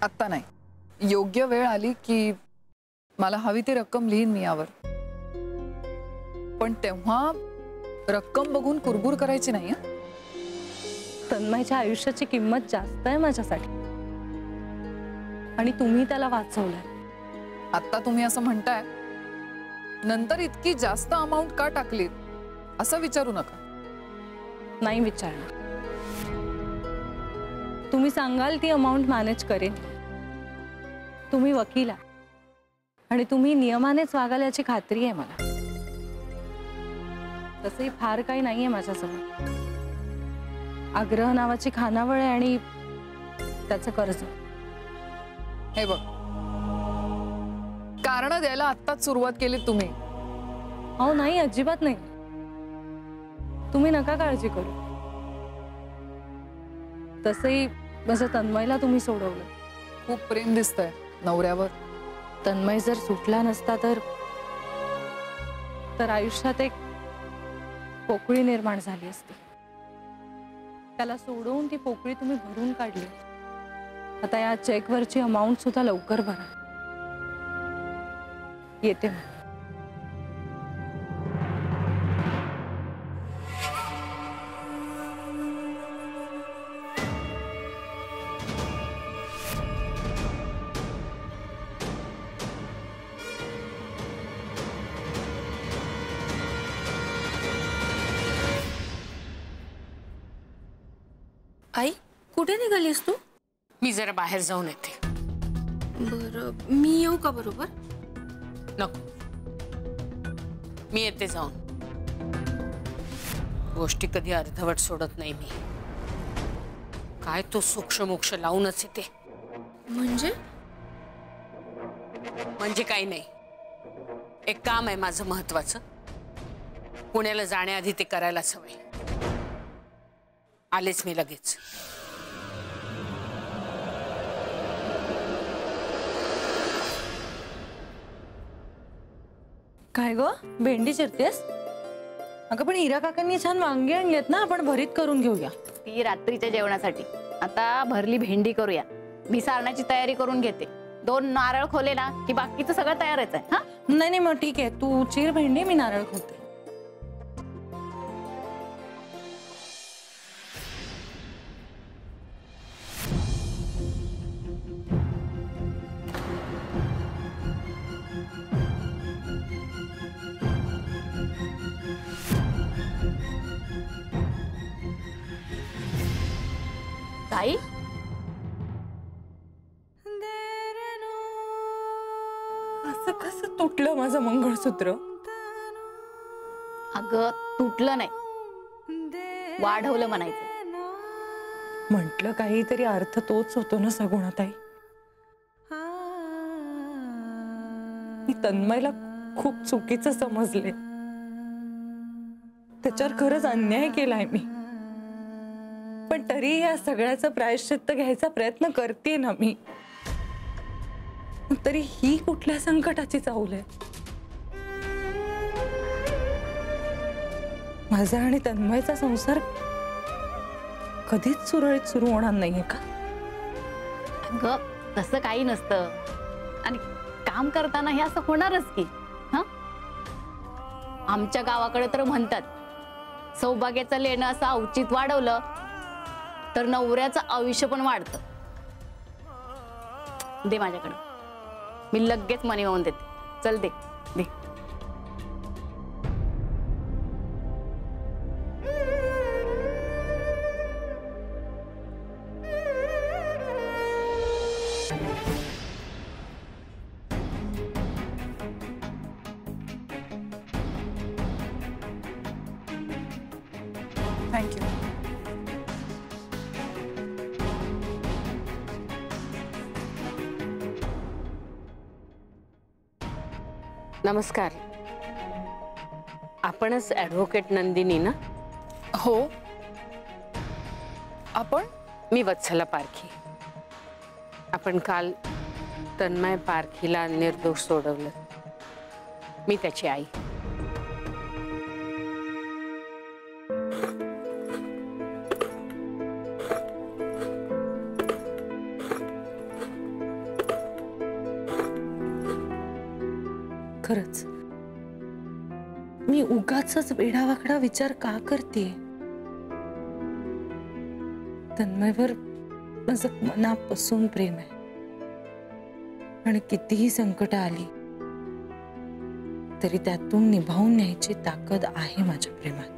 आत्ता नाही, योग्य वेळ आली की मला हवी ती रक्कम लिहीन मी यावर, पण तेव्हा रक्कम बघून कुरबुर करायची नाही. तन्मयच्या आयुष्याची किंमत जास्त आहे माझ्यासाठी आणि तुम्ही त्याला वाचवलंय. आता तुम्ही असं म्हणताय, नंतर इतकी जास्त अमाउंट का टाकली असं विचारू नका. नाही विचारणार. तुम्ही सांगाल ती अमाउंट मॅनेज करेन. तुम्ही वकील आहात आणि तुम्ही नियमानेच वागाल याची खात्री आहे मला. तसंही फार काही नाहीये माझ्यासमोर. आग्रह नावाची खानावळ आहे आणि त्याचं कर्ज. हे बघ, कारण द्यायला आत्ताच सुरुवात केली तुम्ही. अहो नाही, अजिबात नाही. तुम्ही नका काळजी करू. तसंही माझ्या तन्मयला तुम्ही सोडवलं. खूप प्रेम दिसतंय नवऱ्यावर. तन्मय जर सुटला नसता तर आयुष्यात एक पोकळी निर्माण झाली असती. त्याला सोडवून ती पोकळी तुम्ही भरून काढली. आता या चेकवरची अमाउंट सुद्धा लवकर भरा. येते मग. आई, कुठे निघालीस तू? मी जरा बाहेर जाऊन येते. बरं, मी येऊ का बरोबर? नको, मी येते जाऊन. गोष्टी कधी अर्धवट सोडत नाही मी. काय तो सूक्ष्म लावूनच येते. म्हणजे काही नाही. एक काम आहे माझं महत्वाचं. पुण्याला जाण्याआधी ते करायलाच हवंय. आलेच मी लगेच. काय ग, भेंडी चिरतेस? अगं पण हिरा काकांनी छान वांगी आणलीत ना, आपण भरीत करून घेऊया. ती रात्रीच्या जेवणासाठी. आता भरली भेंडी करूया. मी सारणाची तयारी करून घेते. 2 नारळ खोले ना की बाकीचं सगळं तयारच आहे. हा नाही मग ठीक आहे, तू चिर भेंडी, मी नारळ खोलते. ताई, असं कसं तुटलं माझं मंगळसूत्र? अगं तुटलं नाही, वाढवलं म्हणायचं. म्हटलं काहीतरी अर्थ तोच होतो ना सगुणाताई. मी तन्मयला खूप चुकीचं समजले. त्याच्यावर खरंच अन्याय केलाय मी, पण तरी या सगळ्याचं प्रायश्चित्त घ्यायचा प्रयत्न करते ना मी. तरी ही कुठल्या संकटाची चाहुल आहे? माझा आणि तन्मयचा संसार कधीच सुरळीत सुरू होणार नाहीये का? अगं तसं काही नसतं. आणि काम करताना हे असं होणारच की. हा, आमच्या गावाकडे तर म्हणतात, सौभाग्याचं लेणं असं औचित वाढवलं तर नवऱ्याचं आयुष्य पण वाढतं. दे माझ्याकडं, मी लगेच मनी वाहून देते. चल दे दे. थँक्यू. नमस्कार. आपणच ॲडव्होकेट नंदिनी ना? हो. आपण? मी वत्सला पारखी. आपण काल तन्मय पारखीला निर्दोष सोडवलं. मी त्याची आई. खरंच मी उगाचच वेडावाकडा विचार का करते? तन्मयवर माझं मनापासून प्रेम आहे आणि कितीही संकट आली तरी त्यातून निभावून न्यायची ताकद आहे माझ्या प्रेमात.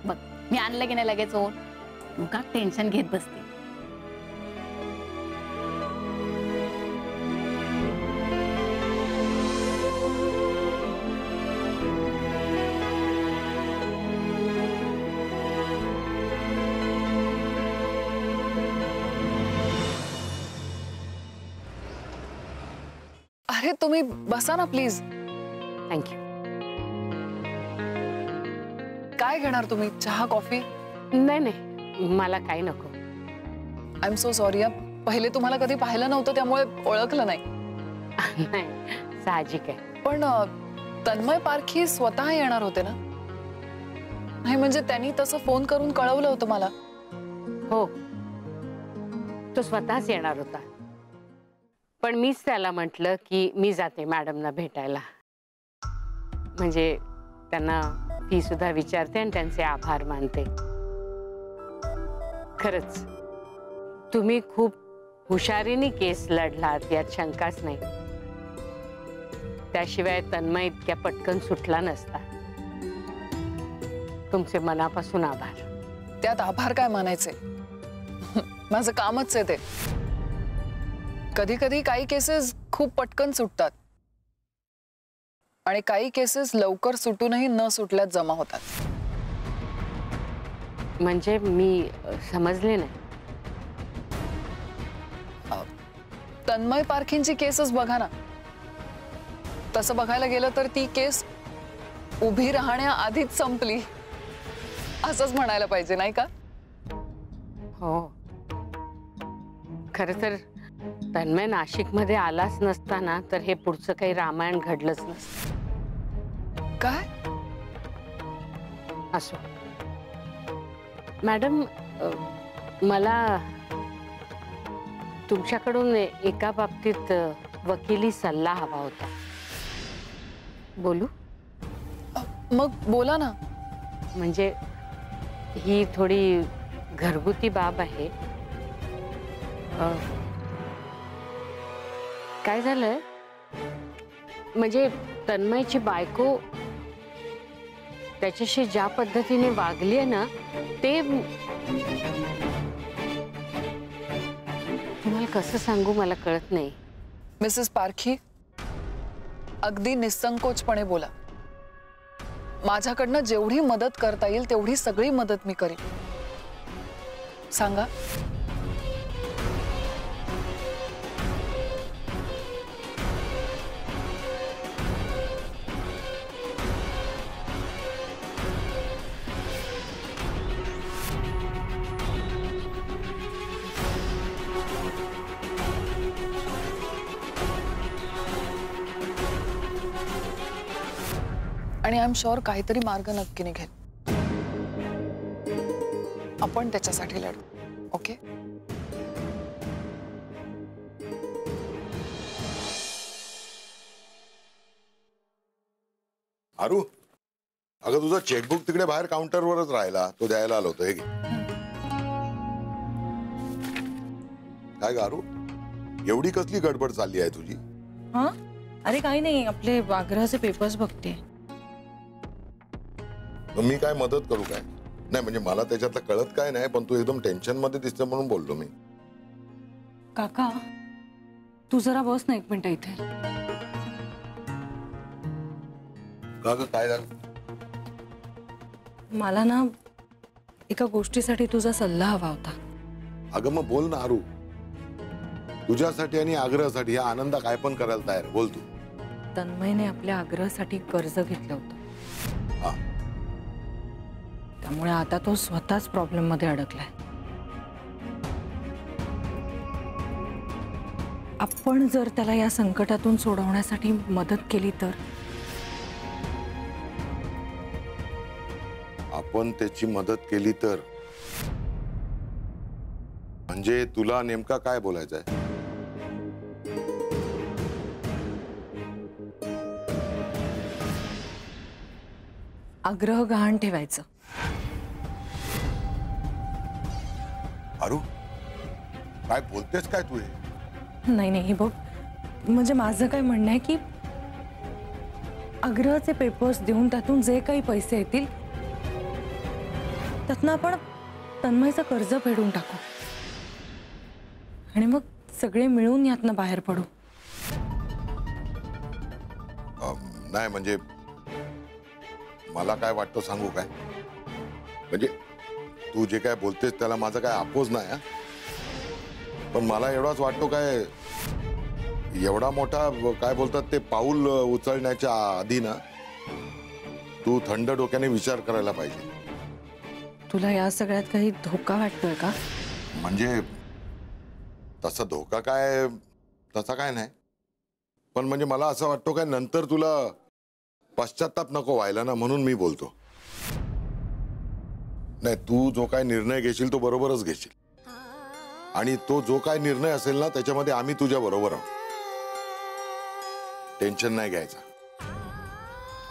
बघ मी आणलं की नाही लगेच ओट, उगा टेन्शन घेत बसते. अरे तुम्ही बसा ना प्लीज. थँक्यू. काय घेणार तुम्ही, चहा कॉफी? नाही नाही, मला काही नको. I am so sorry. पहिले तुम्हाला कधी पाहिलं नव्हतं त्यामुळे ओळखलं नाही. नाही साहजिक आहे. पण तन्मय पारखी स्वतः येणार होते ना? नाही म्हणजे त्यांनी तसं फोन करून कळवलं होतं मला. हो, तो स्वतःच येणार होता, पण मीच त्याला म्हटलं की मी जाते मॅडमना भेटायला, म्हणजे त्यांना फी सुद्धा विचारते आणि त्यांचे आभार मानते. खरंच तुम्ही खूप हुशारीने केस लढलात यात शंकाच नाही. त्याशिवाय तन्मय इतक्या पटकन सुटला नसता. तुमचे मनापासून आभार. त्यात आभार काय मानायचे, माझं कामच आहे ते. कधी कधी काही केसेस खूप पटकन सुटतात आणि काही केसेस लवकर सुटूनही न सुटल्यात जमा होतात. म्हणजे मी समजले नाही. तन्मय पारखींची केसच बघा ना. तसं बघायला गेलं तर ती केस उभी राहण्याआधीच संपली असंच म्हणायला पाहिजे, नाही का? हो, खरं तर तन्मय नाशिकमध्ये आलाच नसताना तर हे पुढचं काही रामायण घडलंच नसतं. काय? असो मॅडम, मला तुमच्याकडून एका बाबतीत वकिली सल्ला हवा होता. बोलू? मग बोला ना. म्हणजे ही थोडी घरगुती बाब आहे. काय झालंय, म्हणजे तन्मयची बायको त्याच्याशी ज्या पद्धतीने वागली आहे ना, ते तुम्हाला कसं सांगू मला कळत नाही. मिसेस पारखी, अगदी निसंकोचपणे बोला. माझ्याकडनं जेवढी मदत करता येईल तेवढी सगळी मदत मी करीन. सांगा. आणि आय एम शुअर काहीतरी मार्ग नक्की निघेल. आपण त्याच्यासाठी लढू. ओके? आरू, अगं तुझा चेकबुक तिकडे बाहेर काउंटरवरच राहिला, तो द्यायला आलो होतो. हे घे. काय ग आरू, एवढी कसली गडबड चालली आहे तुझी? हा, अरे काही नाही, आपले आग्रहाचे पेपर्स बघते. मी काय मदत करू काय? नाही म्हणजे मला त्याच्यातलं कळत काय नाही, पण तू एकदम टेन्शन मध्ये दिसते म्हणून बोललो मी. काका तू जरा बस ना एक मिनिट इथे. का ग, काय झालं? मला ना एका गोष्टीसाठी तुझा सल्ला हवा होता. अगं मग बोल ना आरू. तुझ्यासाठी आणि आग्रहासाठी ह्या आनंदा काय पण करायला तयार. बोल तू. तन्मयने आपल्या आग्रहासाठी कर्ज घेतलं होतं. हा, त्यामुळे आता तो स्वतःच प्रॉब्लेम मध्ये अडकलाय. आपण जर त्याला या संकटातून सोडवण्यासाठी मदत केली तर? आपण त्याची मदत केली तर म्हणजे तुला नेमका काय बोलायचं आहे? आग्रह गहाण ठेवायचं. अरू काय बोलतेस काय तू? हे नाही नाही, हे बघ, म्हणजे माझं काय म्हणणं आहे की आग्रहाचे पेपर्स देऊन त्यातून जे काही पैसे येतील त्यातनं आपण तन्मयचं कर्ज फेडून टाकू आणि मग सगळे मिळून यातनं बाहेर पडू. नाही म्हणजे मला काय वाटतं सांगू काय? म्हणजे तू जे काय बोलतेस त्याला माझा काय अपोज नाही हा? पण मला एवढाच वाटतो काय एवढा मोठा काय बोलतात ते पाऊल उचलण्याच्या आधी ना तू थंड डोक्याने विचार करायला पाहिजे. तुला या सगळ्यात काही धोका वाटतोय का? म्हणजे तसा धोका काय तसा काय नाही, पण म्हणजे मला असं वाटतं काय नंतर तुला पश्चाताप नको व्हायला ना, म्हणून मी बोलतो. नाही, तू जो काय निर्णय घेशील तो बरोबरच घेशील आणि तो जो काय निर्णय असेल ना त्याच्यामध्ये आम्ही तुझ्या बरोबर आहोत. टेन्शन नाही घ्यायचं,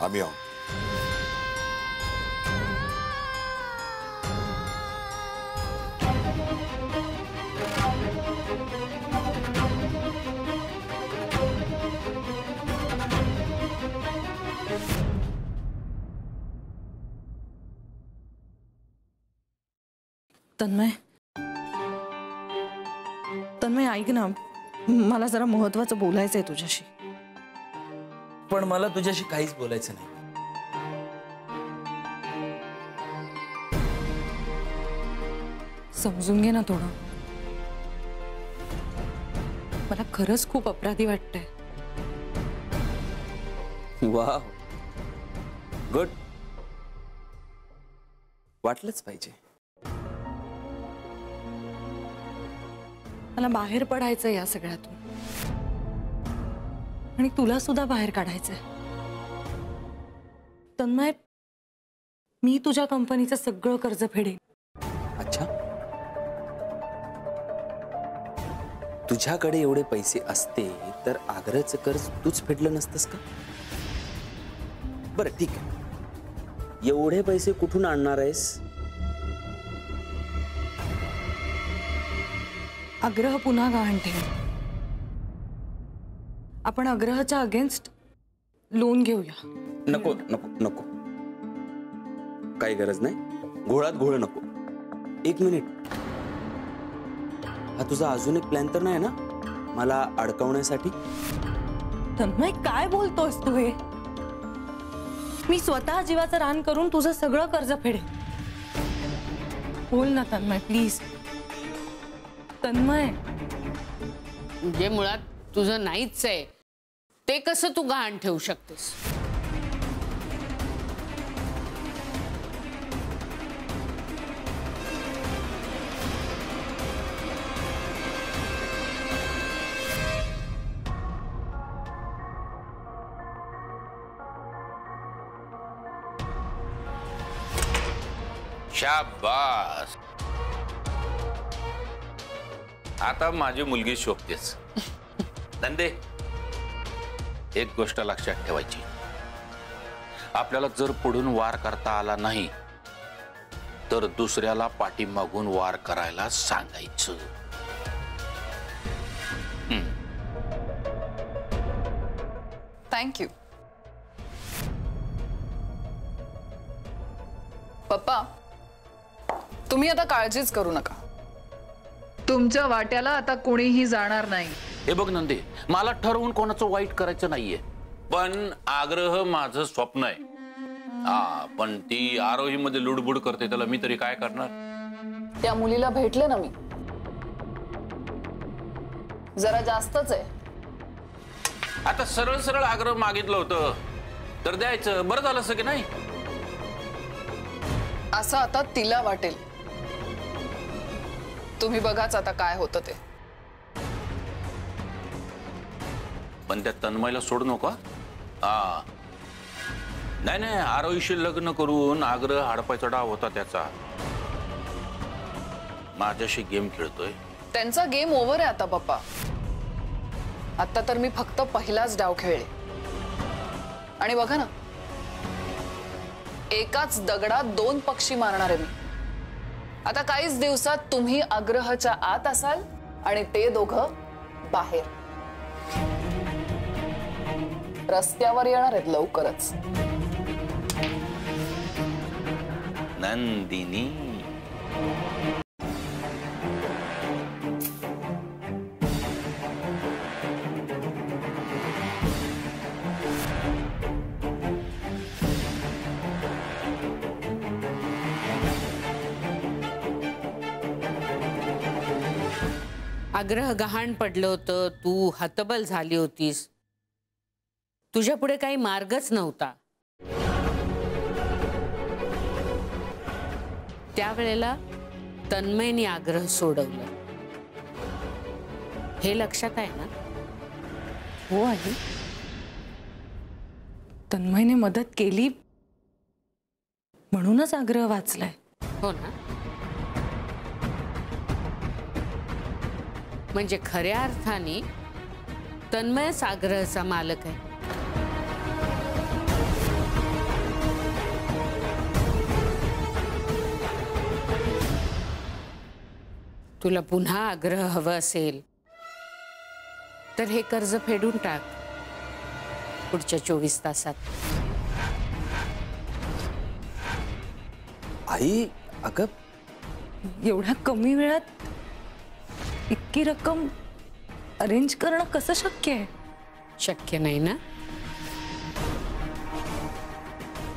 आम्ही आहोत. तन्मय, तन्मय ऐक ना, मला जरा महत्वाचं बोलायचं आहे तुझ्याशी. पण मला तुझ्याशी काहीच बोलायचं नाही. समजून घे ना थोडं. मला खरंच खूप अपराधी वाटतंय. Wow, good. वाटलंच पाहिजे. मला बाहेर पडायचं या सगळ्यातून आणि तुला सुद्धा बाहेर काढायचंय. तन्मय, मी तुझ्या कंपनीचं सगळं कर्ज फेडेन. अच्छा, तुझ्याकडे एवढे पैसे असते तर आग्रहाचं कर्ज तूच फेडलं नसतंस का? बरं ठीक आहे, एवढे पैसे कुठून आणणार आहेस? आग्रह पुन्हा गहाण ठेव. आपण आग्रहाच्या अगेन्स्ट लोन घेऊया. नको नको नको, काही गरज नाही. घोळात घोळ नको. एक मिनिट, हा तुझा अजून एक प्लॅन तर नाही ना मला अडकवण्यासाठी? तन्मय, काय बोलतोस तू हे? मी स्वतः जीवाचं रान करून तुझं सगळं कर्ज फेडेन. बोल ना तन्मय, प्लीज. तन्मय, जे मुळात तुझं नाहीच आहे ते कसं तू गहाण ठेवू शकतेस? शाबास, आता माझी मुलगी शोभतेस. नंदे, एक गोष्ट लक्षात ठेवायची, आपल्याला जर पुढून वार करता आला नाही तर दुसऱ्याला पाठीमागून वार करायला सांगायचं. थँक्यू पप्पा. तुम्ही आता काळजीच करू नका. तुमच्या वाट्याला आता कोणीही जाणार नाही. हे बघ नंदे, मला ठरवून कोणाचं वाईट करायचं नाहीये, पण आग्रह माझं स्वप्न आहे. हा, पण ती आरोही मध्ये लुडबुड करते, त्याला मी तरी काय करणार? त्या मुलीला भेटले ना मी, जरा जास्तच आहे. आता सरळ सरळ आग्रह मागितलं होतं तर द्यायचं, बरं झालं असं की नाही? असं आता तिला वाटेल. तुम्ही बघाच आता काय होतं ते. पण त्या तन्मयला सोडू नको. हा नाही नाही, आरोहीशी लग्न करून आग्रह हडपायचा डाव होता त्याचा. माझ्याशी गेम खेळतोय. त्यांचा गेम ओव्हर आहे आता पप्पा. आता तर मी फक्त पहिलाच डाव खेळले. आणि बघा ना, एकाच दगडात 2 पक्षी मारणार आहे मी. आता काहीच दिवसात तुम्ही आग्रहाच्या आत असाल आणि ते दोघं बाहेर. रस्त्यावर येणार आहेत लवकरच. नंदिनी आग्रह गहाण पडलं होतं, तू हतबल झाली होतीस, तुझ्या पुढे काही मार्गच नव्हता. त्यावेळेला तन्मयने आग्रह सोडवलं. हे लक्षात आहे ना? हो आई, तन्मयने मदत केली म्हणूनच आग्रह वाचलाय. हो ना? म्हणजे खऱ्या अर्थाने तन्मयच आग्रहाचा मालक आहे. तुला पुन्हा आग्रह हवं असेल तर हे कर्ज फेडून टाक पुढच्या 24 तासात. आई अगं, एवढ्या कमी वेळात इतकी रक्कम अरेंज करणं कसं शक्य आहे? शक्य नाही ना?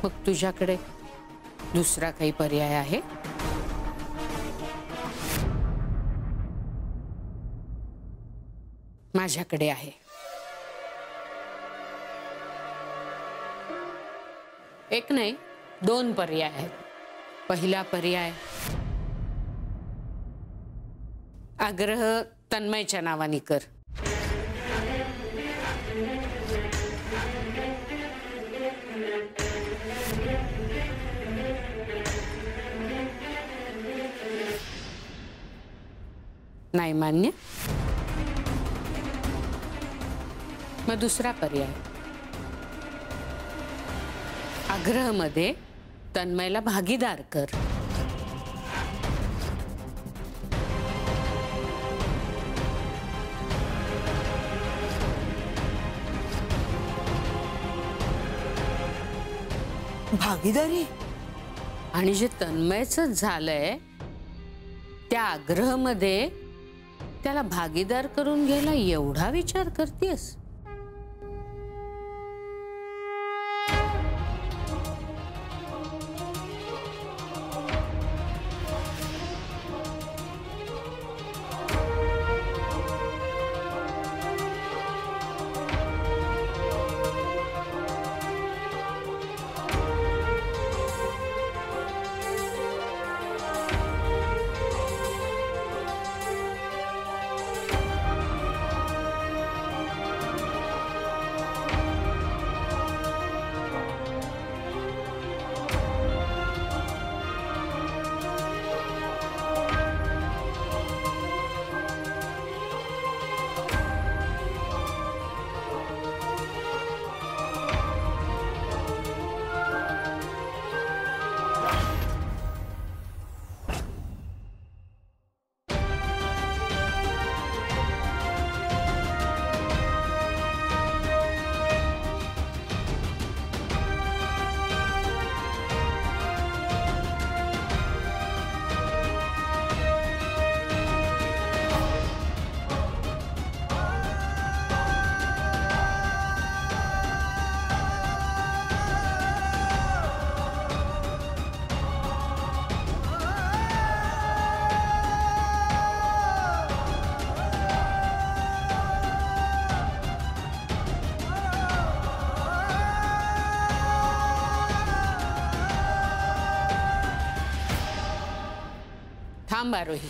मग तुझ्याकडे दुसरा काही पर्याय आहे? माझ्याकडे आहे. एक नाही, 2 पर्याय आहेत. पहिला पर्याय, आग्रह तन्मयच्या नावाने कर. नाही मान्य? मग दुसरा पर्याय, आग्रहमध्ये तन्मयला भागीदार कर. भागीदारी? आणि जे तन्मयच झालंय त्या आग्रहमध्ये त्याला भागीदार करून घ्यायला एवढा विचार करतेस? थांब आरोही.